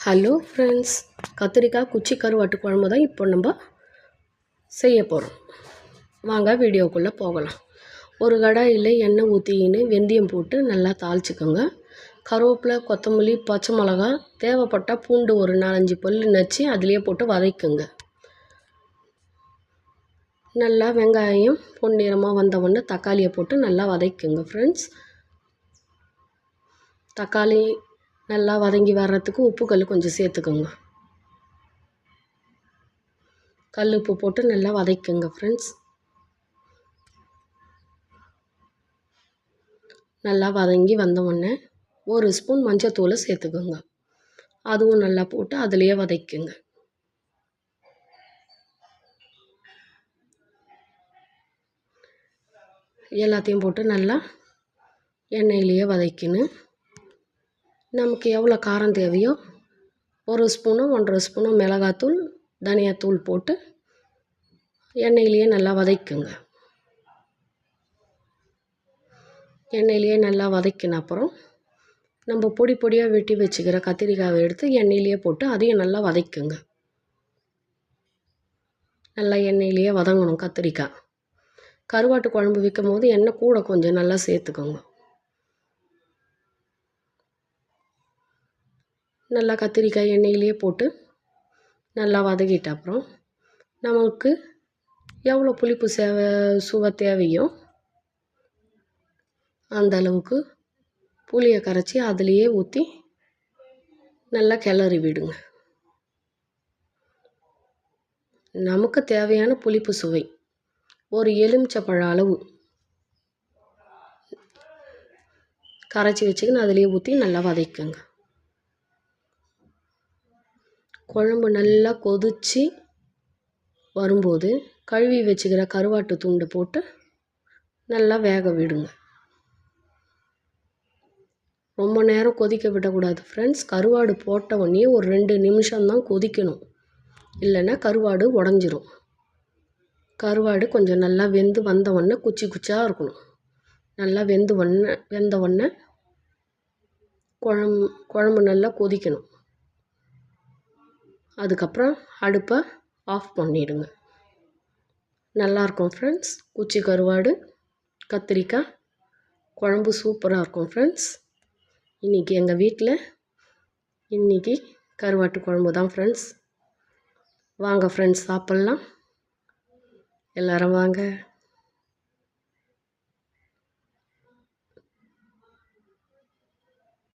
Hello friends, கத்திரிக்காய் குச்சி கருவாட்டு குழம்பு தான் இப்போ நம்ம செய்ய போகிறோம். வாங்க வீடியோக்குள்ளே போகலாம். ஒரு கடாயில் எண்ணெய் ஊற்றிக்கின்னு வெந்தயம் போட்டு நல்லா தாளிச்சுக்கோங்க. கருவேப்பிலை, கொத்தமல்லி, பச்சை மிளகா, தேவைப்பட்டால் பூண்டு ஒரு 4-5 பல் நச்சு அதிலே போட்டு வதக்குங்க. நல்லா வெங்காயம் பொன்னிறமாக வந்தவுடனே தக்காளியை போட்டு நல்லா வதக்குங்க ஃப்ரெண்ட்ஸ். தக்காளி நல்லா வதங்கி வர்றதுக்கு உப்பு கல் கொஞ்சம் சேர்த்துக்கோங்க. கல் உப்பு போட்டு நல்லா வதக்குங்க ஃப்ரெண்ட்ஸ். நல்லா வதங்கி வந்தவுடனே 1 ஸ்பூன் மஞ்சத்தூளை சேர்த்துக்கோங்க. அதுவும் நல்லா போட்டு அதிலேயே வதக்குங்க. எல்லாத்தையும் போட்டு நல்லா எண்ணெயிலேயே வதக்கின்னு நமக்கு எவ்வளோ காரம் தேவையோ 1 ஸ்பூனோ 1.5 ஸ்பூனோ மிளகாத்தூள், தனியாத்தூள் போட்டு எண்ணெயிலேயே நல்லா வதக்குங்க. எண்ணெயிலேயே நல்லா வதக்கின அப்புறம் நம்ம பொடி பொடியாக வெட்டி வச்சுக்கிற கத்திரிக்காயை எடுத்து எண்ணெயிலேயே போட்டு அதையும் நல்லா வதக்குங்க. நல்லா எண்ணெயிலேயே வதங்கணும் கத்திரிக்காய். கருவாட்டு குழம்பு வைக்கும் போது எண்ணெய் கூட கொஞ்சம் நல்லா சேர்த்துக்கோங்க. நல்லா கத்திரிக்காய் எண்ணெயிலேயே போட்டு நல்லா வதக்கிட்ட அப்புறம் நமக்கு எவ்வளோ புளிப்பு சுவை தேவையோ அந்த அளவுக்கு புளியை கரைச்சி அதிலேயே ஊற்றி நல்லா கிளறி விடுங்க. நமக்கு தேவையான புளிப்பு சுவை ஒரு எலுமிச்சப்பழ அளவு கரைச்சி வச்சுக்கின்னு அதிலேயே ஊற்றி நல்லா வதக்குங்க. குழம்பு நல்லா கொதித்து வரும்போது கழுவி வச்சுக்கிற கருவாட்டு துண்டை போட்டு நல்லா வேக விடுங்க. ரொம்ப நேரம் கொதிக்க விடக்கூடாது ஃப்ரெண்ட்ஸ். கருவாடு போட்ட உடனே ஒரு 2 நிமிஷம்தான் கொதிக்கணும், இல்லைன்னா கருவாடு உடஞ்சிரும். கருவாடு கொஞ்சம் நல்லா வெந்து வந்த உடனே குச்சி குச்சியாக இருக்கணும். நல்லா வெந்த உடனே குழம்பு நல்லா கொதிக்கணும். அதுக்கப்புறம் அடுப்பை ஆஃப் பண்ணிவிடுங்க. நல்லாயிருக்கும் ஃப்ரெண்ட்ஸ். குச்சி கருவாடு கத்திரிக்காய் குழம்பு சூப்பராக இருக்கும் ஃப்ரெண்ட்ஸ். இன்றைக்கி எங்கள் வீட்டில் கருவாட்டு குழம்பு தான் ஃப்ரெண்ட்ஸ். வாங்க ஃப்ரெண்ட்ஸ், சாப்பிட்லாம். எல்லோரும் வாங்க.